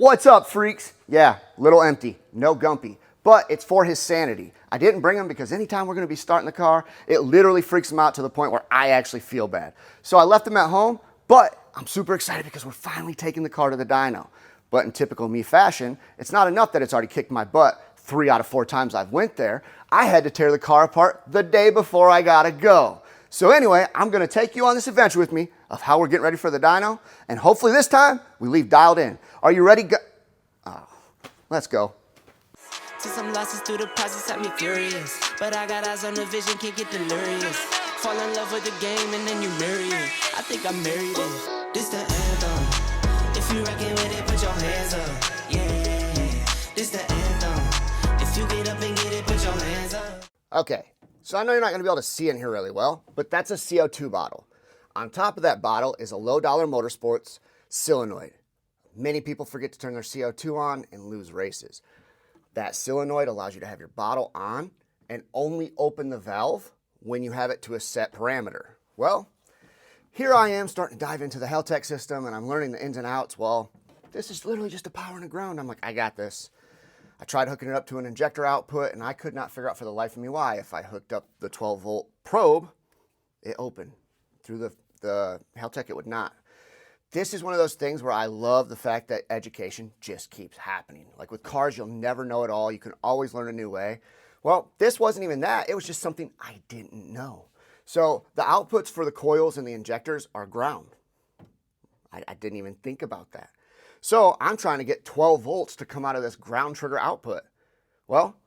What's up, freaks? Yeah, little empty, no Gumpy, but it's for his sanity. I didn't bring him because anytime we're gonna be starting the car, it literally freaks him out to the point where I actually feel bad. So I left him at home, but I'm super excited because we're finally taking the car to the dyno. But in typical me fashion, it's not enough that it's already kicked my butt 3 out of 4 times I've went there. I had to tear the car apart the day before I gotta go. So anyway, I'm gonna take you on this adventure with me of how we're getting ready for the dyno, and hopefully this time we leave dialed in. Are you ready? Let's go. Since some losses through the process had me furious, but I got eyes on the vision, can't get delirious. Fall in love with the game and then you marry it. I think I married it. This the anthem. If you rockin' with it, put your hands up. Yeah, this the anthem. If you get up and get it, put your hands up. Okay, so I know you're not gonna be able to see in here really well, but that's a CO2 bottle. On top of that bottle is a low-dollar motorsports solenoid. Many people forget to turn their CO2 on and lose races. That solenoid allows you to have your bottle on and only open the valve when you have it to a set parameter. Well, here I am starting to dive into the Haltech system and I'm learning the ins and outs. Well, this is literally just a power and a ground. I'm like, I got this. I tried hooking it up to an injector output and I could not figure out for the life of me why. If I hooked up the 12-volt probe, it opened. Through the Haltech, it would not. This is one of those things where I love the fact that education just keeps happening. Like with cars, you'll never know it all. You can always learn a new way. Well, this wasn't even that. It was just something I didn't know. So the outputs for the coils and the injectors are ground. I didn't even think about that. So I'm trying to get 12 volts to come out of this ground trigger output. Well,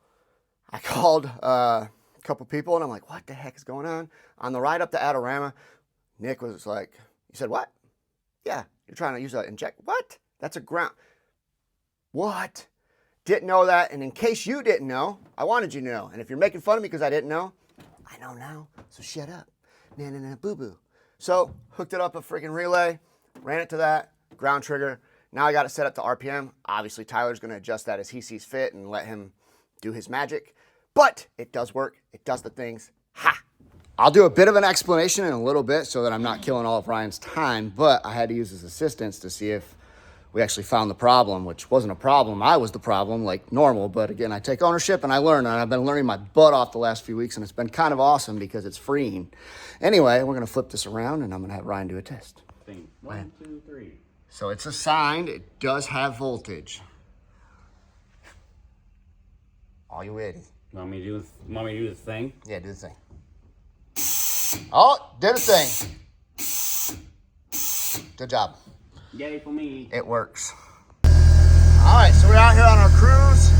I called a couple people and I'm like, what the heck is going on? On the ride up to Autorama, Nick was like, you said what? Yeah, you're trying to use an inject. What? That's a ground. What? Didn't know that. And in case you didn't know, I wanted you to know. And if you're making fun of me because I didn't know, I know now. So shut up. Nah, nah, nah, boo boo. So hooked it up a freaking relay, ran it to that ground trigger. Now I got it set up to RPM. Obviously, Tyler's going to adjust that as he sees fit and let him do his magic. But it does work. It does the things. Ha! I'll do a bit of an explanation in a little bit so that I'm not killing all of Ryan's time, but I had to use his assistance to see if we actually found the problem, which wasn't a problem. I was the problem, like normal, but again, I take ownership and I learn, and I've been learning my butt off the last few weeks, and it's been kind of awesome because it's freeing. Anyway, we're gonna flip this around and I'm gonna have Ryan do a test. Thing. 1, 2, 3. So it's assigned, it does have voltage. Are you ready? Want me to do the thing? Yeah, do the thing. Oh, did a thing. Good job. Yay for me. It works. All right, so we're out here on our cruise.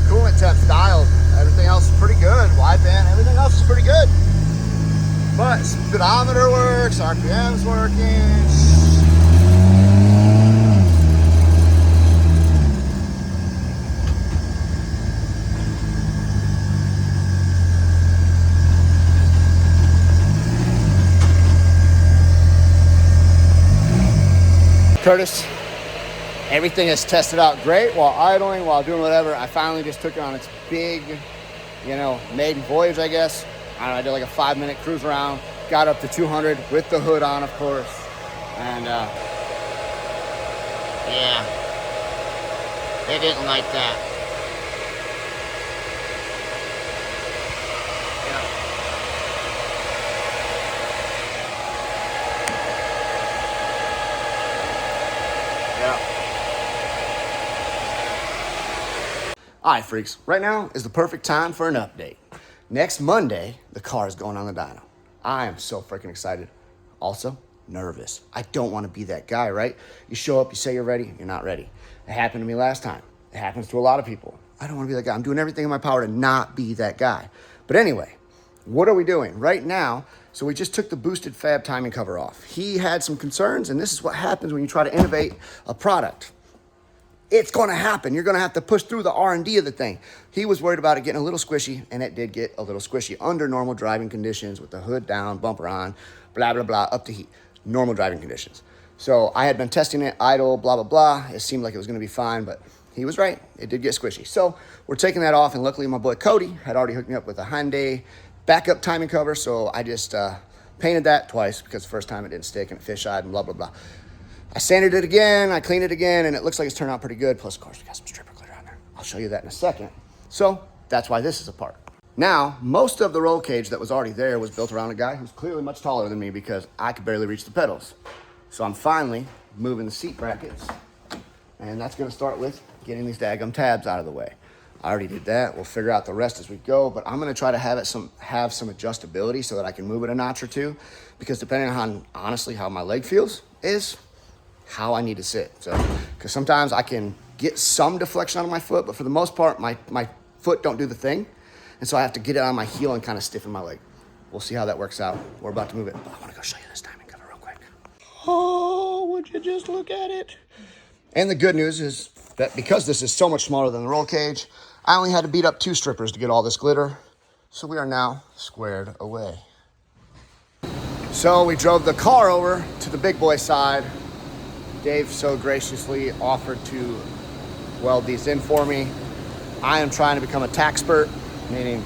Coolant temp's dialed. Everything else is pretty good. Wideband, everything else is pretty good. But speedometer works, RPM's working. Curtis, everything has tested out great while idling, while doing whatever. I finally just took it on its big, maiden voyage, I guess. I don't know, I did like a 5-minute cruise around, got up to 200 with the hood on, of course. And yeah, they didn't like that. All right, freaks, right now is the perfect time for an update. Next Monday, the car is going on the dyno. I am so freaking excited. Also, nervous. I don't want to be that guy, right? You show up, you say you're ready, you're not ready. It happened to me last time. It happens to a lot of people. I don't want to be that guy. I'm doing everything in my power to not be that guy. But anyway, what are we doing? Right now, so we just took the boosted fab timing cover off. He had some concerns, and this is what happens when you try to innovate a product. It's going to happen. You're going to have to push through the R&D of the thing. He was worried about it getting a little squishy, and it did get a little squishy under normal driving conditions with the hood down, bumper on, blah, blah, blah, up to heat. Normal driving conditions. So I had been testing it, idle, blah, blah, blah. It seemed like it was going to be fine, but he was right. It did get squishy. So we're taking that off, and luckily my boy Cody had already hooked me up with a Hyundai backup timing cover, so I just painted that twice because the first time it didn't stick and it fish-eyed and blah, blah, blah. I sanded it again, I cleaned it again, and it looks like it's turned out pretty good. Plus, of course, we got some stripper glitter on there. I'll show you that in a second. So that's why this is apart. Now, most of the roll cage that was already there was built around a guy who's clearly much taller than me because I could barely reach the pedals. So I'm finally moving the seat brackets, and that's gonna start with getting these daggum tabs out of the way. I already did that. We'll figure out the rest as we go, but I'm gonna try to have some adjustability so that I can move it a notch or two, because depending on, honestly, how my leg feels is how I need to sit. So, because sometimes I can get some deflection out of my foot, but for the most part, my foot don't do the thing. And so I have to get it on my heel and kind of stiffen my leg. We'll see how that works out. We're about to move it, but I want to go show you this timing cover real quick. Oh, would you just look at it? And the good news is that because this is so much smaller than the roll cage, I only had to beat up 2 strippers to get all this glitter. So we are now squared away. So we drove the car over to the big boy side. Dave so graciously offered to weld these in for me. I am trying to become a tackspert, meaning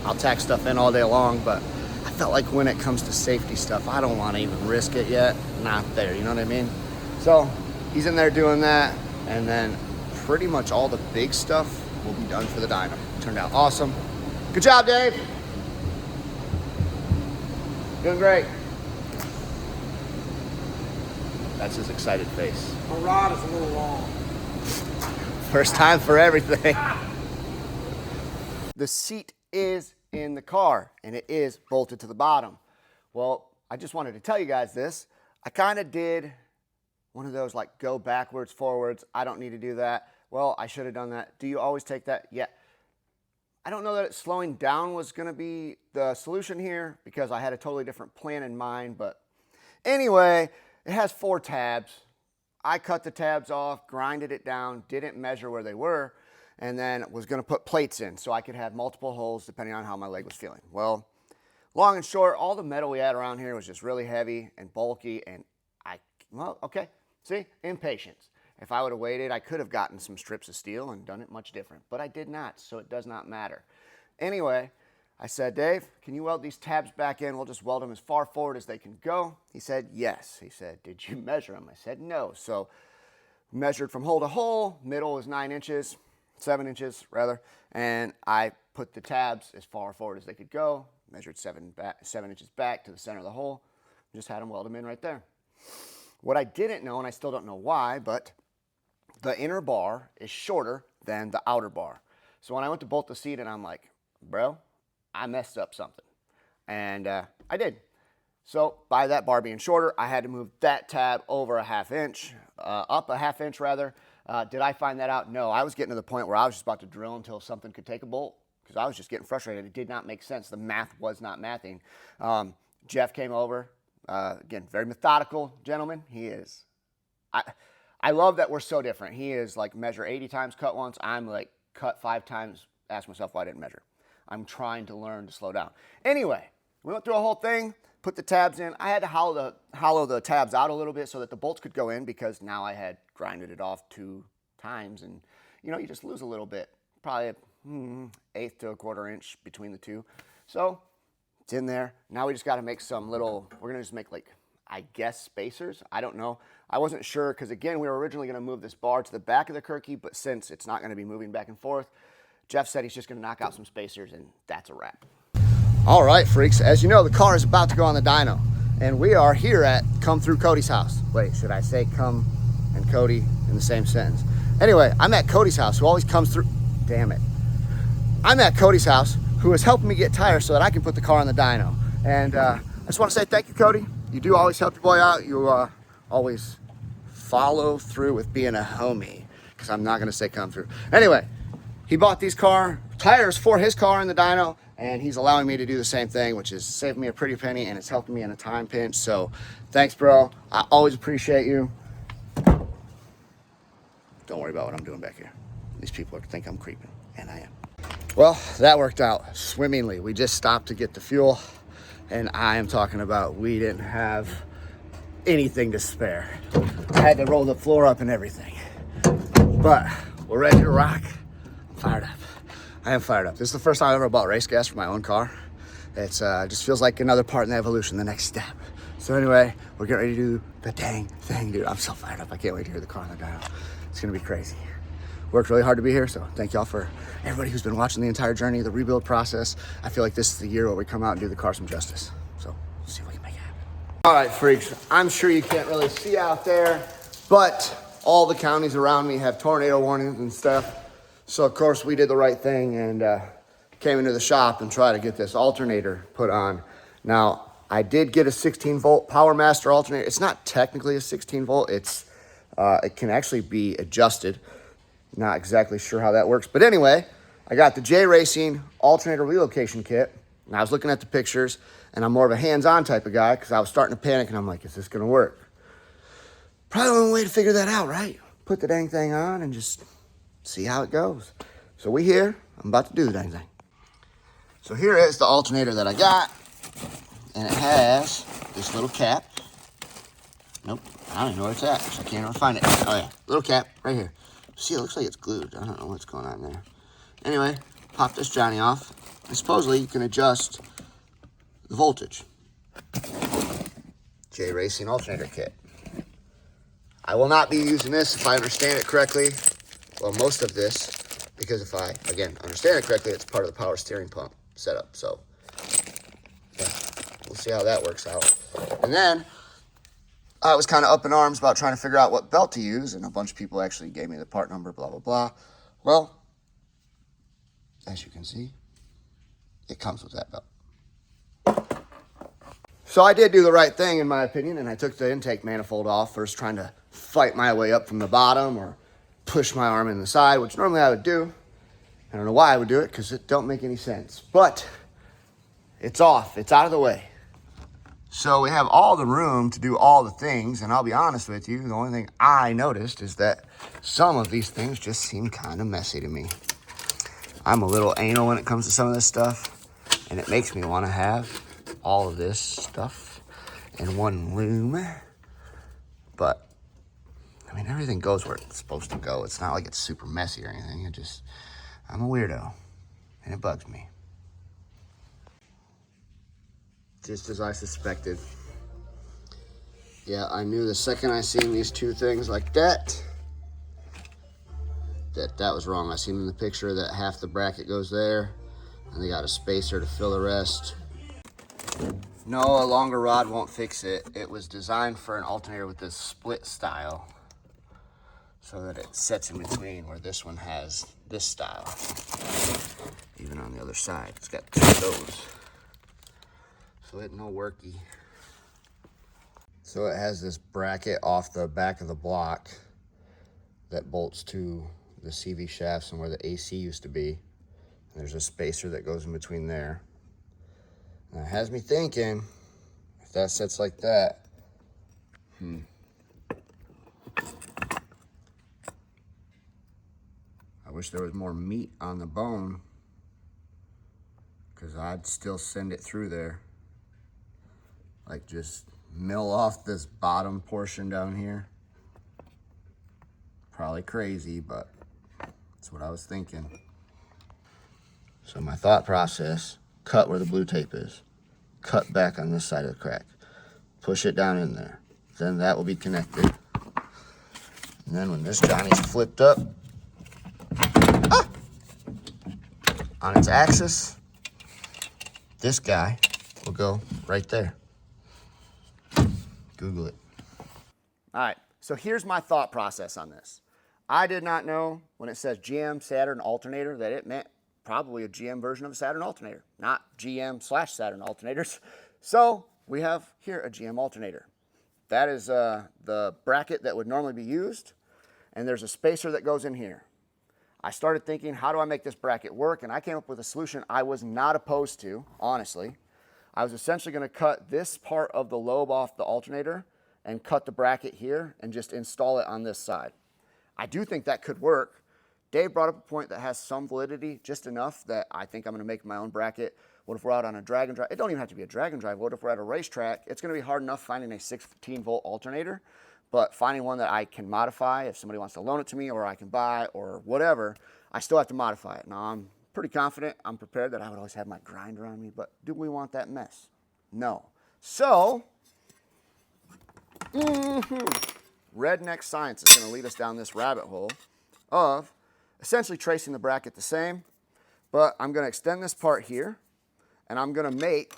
I'll tack stuff in all day long, but I felt like when it comes to safety stuff, I don't want to even risk it yet. Not there, you know what I mean? So he's in there doing that, and then pretty much all the big stuff will be done for the dyno. Turned out awesome. Good job, Dave. Doing great. That's his excited face. My rod is a little long. First time for everything. The seat is in the car, and it is bolted to the bottom. Well, I just wanted to tell you guys this. I kind of did one of those like go backwards, forwards. I don't need to do that. Well, I should have done that. Do you always take that? Yeah. I don't know that slowing down was going to be the solution here because I had a totally different plan in mind. But anyway, it has 4 tabs. I cut the tabs off, grinded it down, didn't measure where they were, and then was going to put plates in so I could have multiple holes depending on how my leg was feeling. Well, long and short, all the metal we had around here was just really heavy and bulky, and well, okay, see, impatience. If I would have waited, I could have gotten some strips of steel and done it much different, but I did not, so it does not matter. Anyway, I said, Dave, can you weld these tabs back in? We'll just weld them as far forward as they can go. He said, yes. He said, did you measure them? I said, no. So measured from hole to hole, middle was 9 inches, 7 inches rather, and I put the tabs as far forward as they could go, measured 7 inches back to the center of the hole, just had them weld them in right there. What I didn't know, and I still don't know why, but the inner bar is shorter than the outer bar. So when I went to bolt the seat and I'm like, bro, I messed up something. And I did. So by that bar being shorter, I had to move that tab over a half inch, up a half inch rather. Did I find that out? No, I was getting to the point where I was just about to drill until something could take a bolt because I was just getting frustrated. It did not make sense. The math was not mathing. Jeff came over. Again, very methodical gentleman. He is. I love that we're so different. He is like measure 80 times, cut once. I'm like cut 5 times, ask myself why I didn't measure. I'm trying to learn to slow down. Anyway, we went through a whole thing, put the tabs in. I had to hollow the tabs out a little bit so that the bolts could go in because now I had grinded it off 2 times. And, you know, you just lose a little bit, probably an eighth to a quarter inch between the two. So it's in there. Now we just got to make some little, we're going to just make like, I guess, spacers. I don't know. I wasn't sure because, again, we were originally going to move this bar to the back of the Kirky, but since it's not going to be moving back and forth, Jeff said he's just going to knock out some spacers, and that's a wrap. All right, freaks. As you know, the car is about to go on the dyno, and we are here at Come Through Cody's house. Wait, should I say Come and Cody in the same sentence? Anyway, I'm at Cody's house, who always comes through. Damn it. I'm at Cody's house, who is helping me get tires so that I can put the car on the dyno. And I just want to say thank you, Cody. You do always help your boy out. You always follow through with being a homie, because I'm not going to say come through. Anyway, he bought these tires for his car in the dyno, and he's allowing me to do the same thing, which is saving me a pretty penny, and it's helping me in a time pinch. So thanks, bro. I always appreciate you. Don't worry about what I'm doing back here. These people think I'm creeping, and I am. Well, that worked out swimmingly. We just stopped to get the fuel, and I am talking about we didn't have anything to spare. I had to roll the floor up and everything. But we're ready to rock. I'm fired up. I am fired up. This is the first time I ever bought race gas for my own car. It's just feels like another part in the evolution, the next step. So anyway, we're getting ready to do the dang thing, dude. I'm so fired up. I can't wait to hear the car on the dyno. It's gonna be crazy. Worked really hard to be here, so thank y'all for everybody who's been watching the entire journey, the rebuild process. I feel like this is the year where we come out and do the car some justice. So let's see if we can make it happen. All right, freaks. I'm sure you can't really see out there, but all the counties around me have tornado warnings and stuff. So of course we did the right thing and came into the shop and tried to get this alternator put on. Now, I did get a 16 volt Power Master alternator. It's not technically a 16 volt. It can actually be adjusted. Not exactly sure how that works. But anyway, I got the J Racing alternator relocation kit. And I was looking at the pictures, and I'm more of a hands-on type of guy because I was starting to panic, and I'm like, is this going to work? Probably the only way to figure that out, right? Put the dang thing on and just see how it goes. So we here. I'm about to do the dang thing. So here is the alternator that I got. And it has this little cap. Nope, I don't even know where it's at, so I can't even find it. Oh yeah, little cap right here. See, it looks like it's glued. I don't know what's going on there. Anyway, pop this Johnny off. And supposedly you can adjust the voltage. J Racing alternator kit. I will not be using this if I understand it correctly. Well, most of this, because if I, again, understand it correctly, it's part of the power steering pump setup. So, yeah. We'll see how that works out. And then I was kind of up in arms about trying to figure out what belt to use, and a bunch of people actually gave me the part number, blah, blah, blah. Well, as you can see, it comes with that belt. So I did do the right thing, in my opinion, and I took the intake manifold off, first trying to fight my way up from the bottom or push my arm in the side, which normally I would do. I don't know why I would do it, because it don't make any sense. But it's off. It's out of the way. So we have all the room to do all the things, and I'll be honest with you, the only thing I noticed is that some of these things just seem kind of messy to me. I'm a little anal when it comes to some of this stuff, and it makes me want to have all of this stuff in one room. But, I mean, everything goes where it's supposed to go. It's not like it's super messy or anything. I'm a weirdo, and it bugs me. Just as I suspected. Yeah, I knew the second I seen these two things like that was wrong. I seen in the picture that half the bracket goes there, and they got a spacer to fill the rest. No, a longer rod won't fix it. It was designed for an alternator with this split style, so that it sets in between, where this one has this style. Even on the other side, it's got two of those. So it no worky. So it has this bracket off the back of the block that bolts to the CV shafts and where the AC used to be. And there's a spacer that goes in between there. And it has me thinking, if that sits like that, I wish there was more meat on the bone, because I'd still send it through there. Like, just mill off this bottom portion down here. Probably crazy, but that's what I was thinking. So my thought process, cut where the blue tape is. Cut back on this side of the crack. Push it down in there. Then that will be connected. And then when this Johnny's flipped up on its axis, this guy will go right there. Google it. All right, so here's my thought process on this. I did not know when it says GM Saturn alternator that it meant probably a GM version of a Saturn alternator, not GM/Saturn alternators. So we have here a GM alternator. That is the bracket that would normally be used, and there's a spacer that goes in here. I started thinking, how do I make this bracket work? And I came up with a solution I was not opposed to, honestly. I was essentially going to cut this part of the lobe off the alternator and cut the bracket here and just install it on this side. I do think that could work. Dave brought up a point that has some validity, just enough that I think I'm going to make my own bracket. What if we're out on a drag and drive? It don't even have to be a drag and drive. What if we're at a racetrack? It's going to be hard enough finding a 16 volt alternator, but finding one that I can modify if somebody wants to loan it to me, or I can buy, or whatever, I still have to modify it. Now, I'm pretty confident, I'm prepared that I would always have my grinder on me, but do we want that mess? No. So, Redneck science is going to lead us down this rabbit hole of essentially tracing the bracket the same, but I'm going to extend this part here, and I'm going to make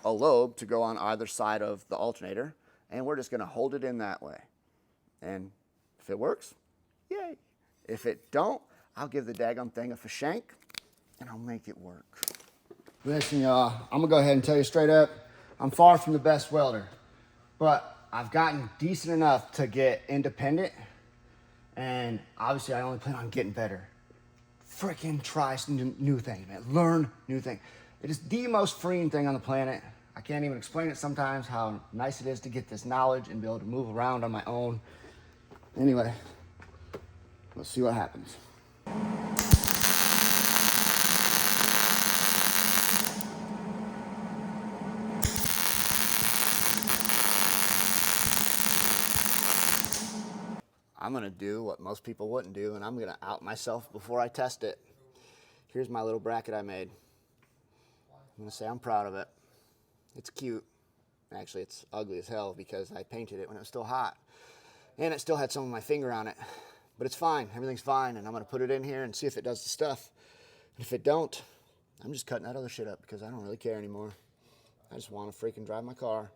a lobe to go on either side of the alternator, and we're just going to hold it in that way. And if it works, yay. If it don't, I'll give the daggum thing a shank, and I'll make it work. Listen, y'all, I'm going to go ahead and tell you straight up, I'm far from the best welder, but I've gotten decent enough to get independent, and obviously I only plan on getting better. Freaking try some new things, man. Learn new things. It is the most freeing thing on the planet. I can't even explain it sometimes how nice it is to get this knowledge and be able to move around on my own. Anyway, let's see what happens. I'm gonna do what most people wouldn't do, and I'm gonna out myself before I test it. Here's my little bracket I made. I'm gonna say I'm proud of it. It's cute. Actually, it's ugly as hell because I painted it when it was still hot. And it still had some of my finger on it. But it's fine, everything's fine, and I'm gonna put it in here and see if it does the stuff. And if it don't, I'm just cutting that other shit up because I don't really care anymore. I just wanna freaking drive my car.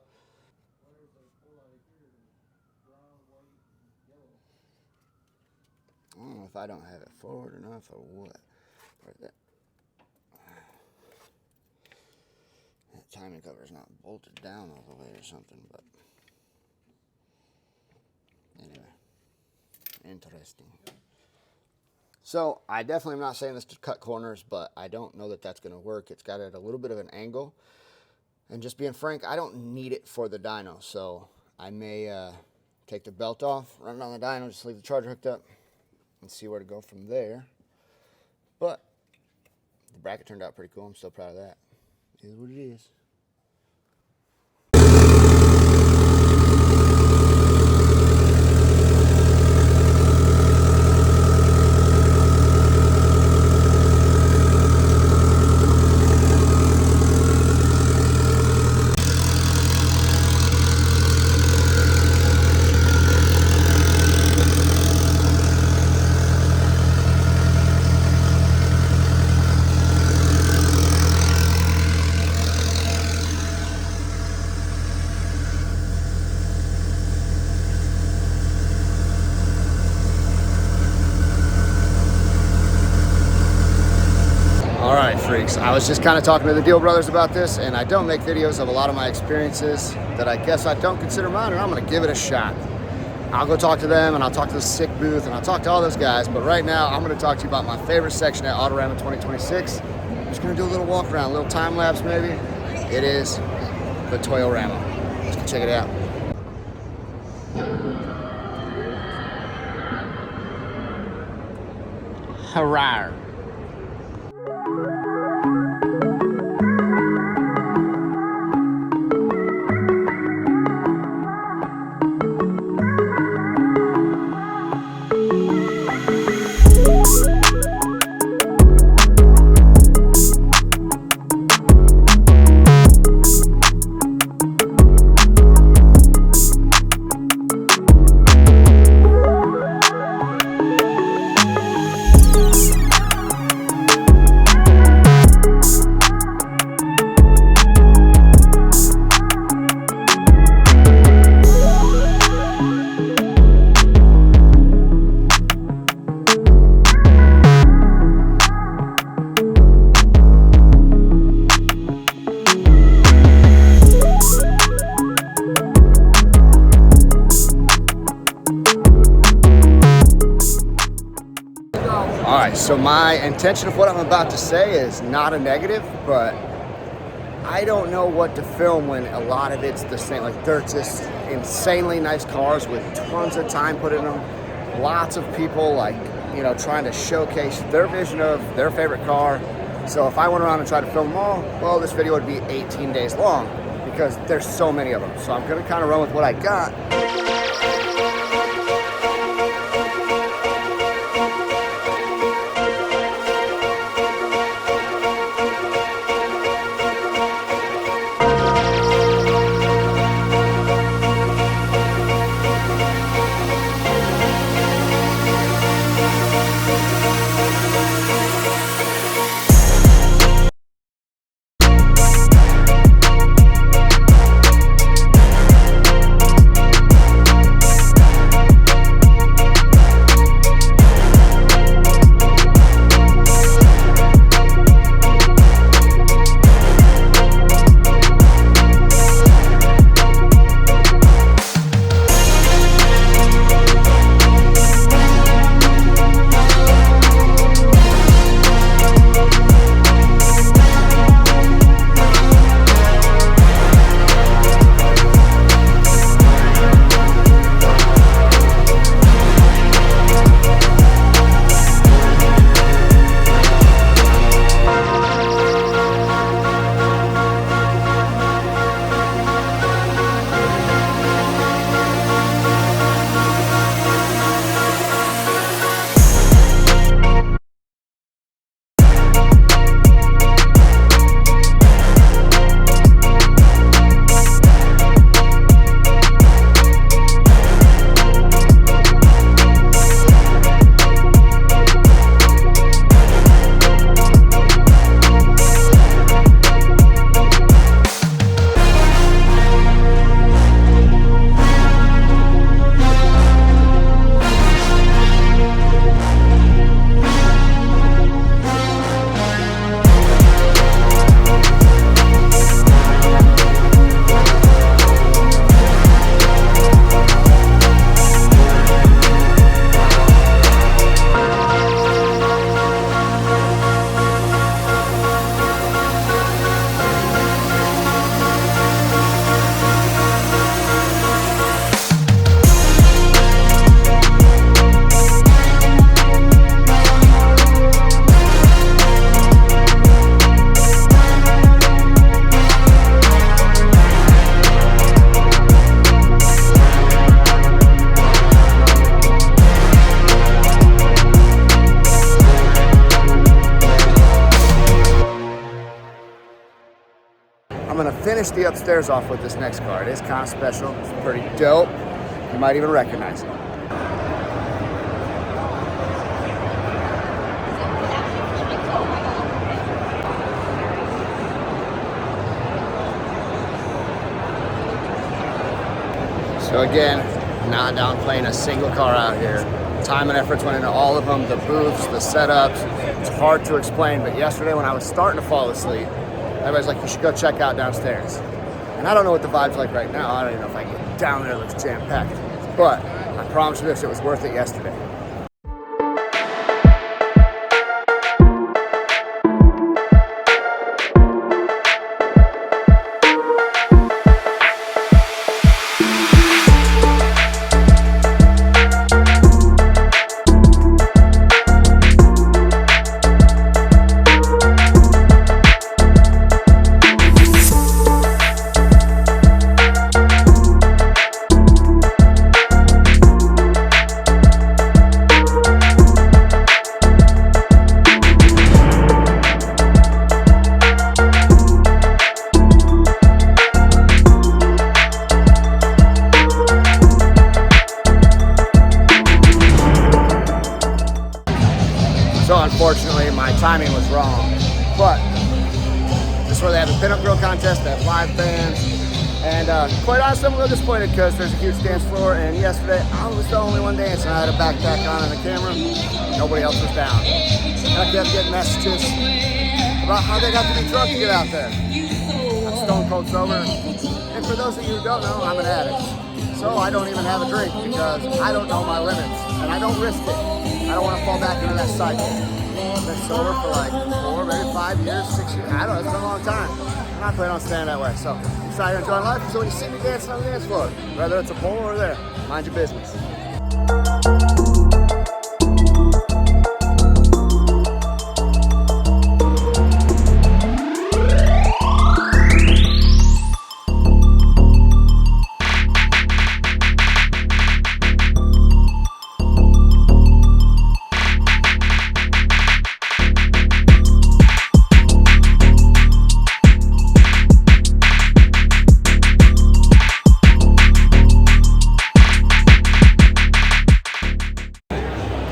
I don't know if I don't have it forward enough or what. Or that timing cover is not bolted down all the way or something, but anyway, interesting. So I definitely am not saying this to cut corners, but I don't know that that's going to work. It's got it at a little bit of an angle, and just being frank, I don't need it for the dyno, so I may take the belt off, run it on the dyno, just leave the charger hooked up, and see where to go from there. But the bracket turned out pretty cool. I'm still proud of that. It is what it is. Freaks. I was just kind of talking to the Deal Brothers about this, and I don't make videos of a lot of my experiences that I guess I don't consider mine, and I'm going to give it a shot. I'll go talk to them, and I'll talk to the sick booth, and I'll talk to all those guys, but right now I'm going to talk to you about my favorite section at Autorama 2026. I'm just going to do a little walk around, a little time lapse maybe. It is the Toyorama. Let's go check it out. Hurrah. So my intention of what I'm about to say is not a negative, but I don't know what to film when a lot of it's the same. Like, they're just insanely nice cars with tons of time put in them. Lots of people, like, you know, trying to showcase their vision of their favorite car. So if I went around and tried to film them all, well, this video would be 18 days long because there's so many of them. So I'm gonna kind of run with what I got. finish the upstairs off with this next car. It is kind of special. It's pretty dope. You might even recognize it. So again, not downplaying a single car out here. Time and efforts went into all of them, the booths, the setups. It's hard to explain, but yesterday when I was starting to fall asleep, everybody's like, you should go check out downstairs. And I don't know what the vibe's like right now. I don't even know if I can get down there. It looks jam-packed. But I promise you this, it was worth it yesterday. So unfortunately, my timing was wrong, but this is where they have a pinup grill contest, they have live bands, and quite honestly, I'm a little disappointed because there's a huge dance floor, and yesterday I was the only one dancing. I had a backpack on and a camera, nobody else was down. And I kept getting messages about how they got to be drunk to get out there. I'm stone cold sober, and for those of you who don't know, I'm an addict. So I don't even have a drink because I don't know my limits, and I don't risk it. I don't want to fall back into that cycle. I've been sober for like 4, maybe 5 years, 6 years. I don't know, it's been a long time. I'm not planning on staying that way. So I'm trying to enjoy life. So when you see me dancing on the dance floor, whether it's a pole or there, mind your business.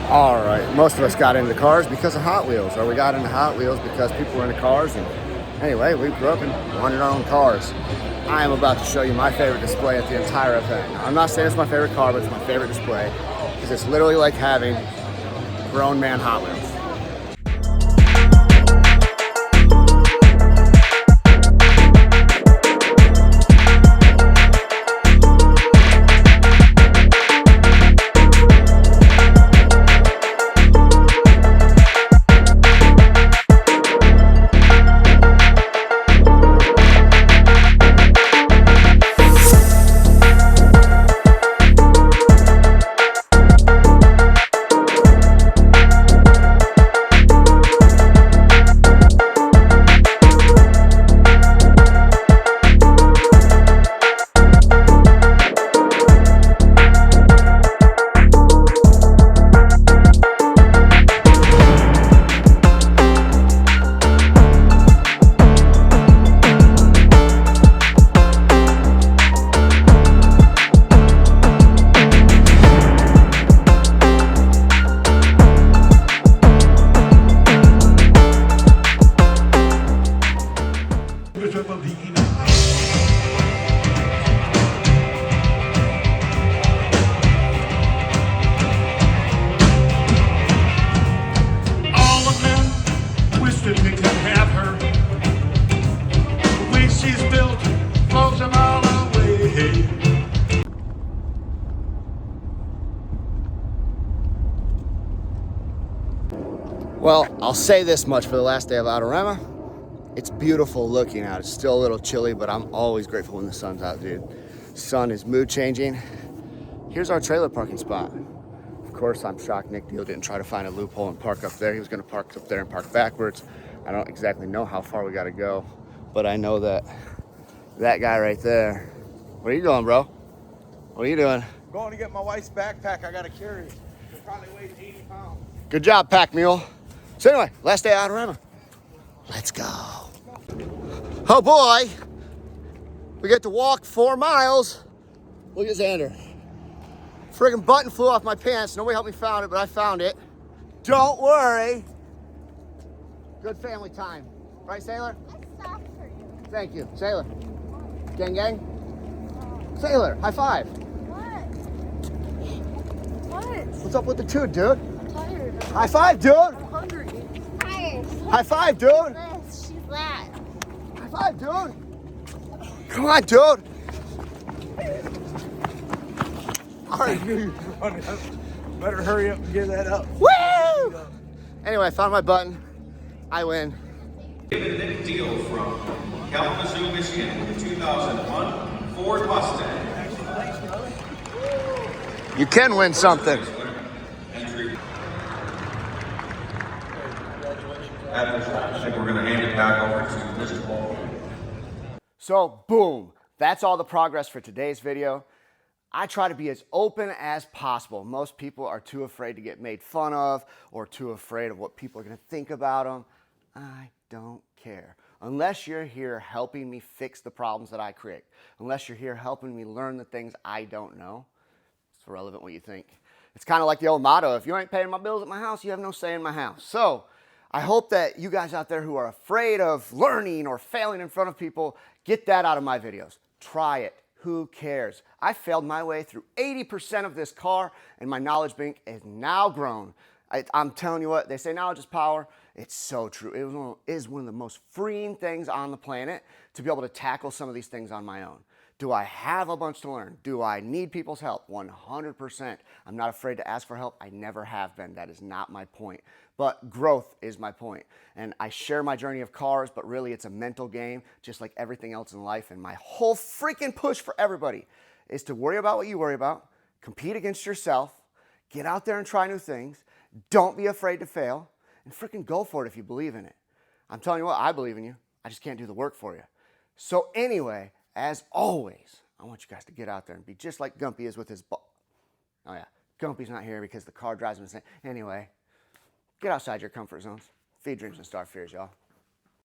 All right, most of us got into cars because of Hot Wheels, or we got into Hot Wheels because people were into cars. And anyway, we grew up and wanted our own cars. I am about to show you my favorite display at the entire event. Now, I'm not saying it's my favorite car, but it's my favorite display because it's literally like having grown man Hot Wheels. Well, I'll say this much for the last day of Autorama. It's beautiful looking out. It's still a little chilly, but I'm always grateful when the sun's out, dude. Sun is mood changing. Here's our trailer parking spot. Of course, I'm shocked Nick Deal didn't try to find a loophole and park up there. He was gonna park up there and park backwards. I don't exactly know how far we gotta go, but I know that that guy right there. What are you doing, bro? What are you doing? Going to get my wife's backpack. I gotta carry it. It probably weighs 80 pounds. Good job, Pack Mule. So anyway, last day of Autorama. Let's go. Oh boy, We get to walk 4 miles. Look at Xander. Friggin' button flew off my pants. Nobody helped me find it, but I found it. Don't worry. Good family time. Right, Sailor? I stopped for you. Thank you. Sailor. Gang, gang. Sailor, high five. What? What? What's up with the toot, dude? I'm tired. High five, dude. I'm hungry. Tired. High five, dude. This, she's that. High five, dude. Come on, dude. All right. Better hurry up and get that up. Woo! Anyway, I found my button. I win. David Nick Deal from Kalamazoo, Michigan, with the 2001 Ford Mustang. You can win something. Entry. At this time, I think we're going to hand it back over to Mr. Ball. So, boom. That's all the progress for today's video. I try to be as open as possible. Most people are too afraid to get made fun of or too afraid of what people are going to think about them. I don't care. Unless you're here helping me fix the problems that I create. Unless you're here helping me learn the things I don't know. It's irrelevant what you think. It's kind of like the old motto, if you ain't paying my bills at my house, you have no say in my house. So, I hope that you guys out there who are afraid of learning or failing in front of people, get that out of my videos. Try it. Who cares? I failed my way through 80% of this car, and my knowledge bank is now grown. I'm telling you what, they say knowledge is power. It's so true. It is one of the most freeing things on the planet to be able to tackle some of these things on my own. Do I have a bunch to learn? Do I need people's help? 100%. I'm not afraid to ask for help. I never have been. That is not my point. But growth is my point. And I share my journey of cars, but really it's a mental game, just like everything else in life. And my whole freaking push for everybody is to worry about what you worry about, compete against yourself, get out there and try new things, don't be afraid to fail, and freaking go for it if you believe in it. I'm telling you what, I believe in you. I just can't do the work for you. So anyway, as always, I want you guys to get out there and be just like Gumpy is with his ball. Oh yeah, Gumpy's not here because the car drives him insane. Anyway, get outside your comfort zones. Feed dreams and start fears, y'all.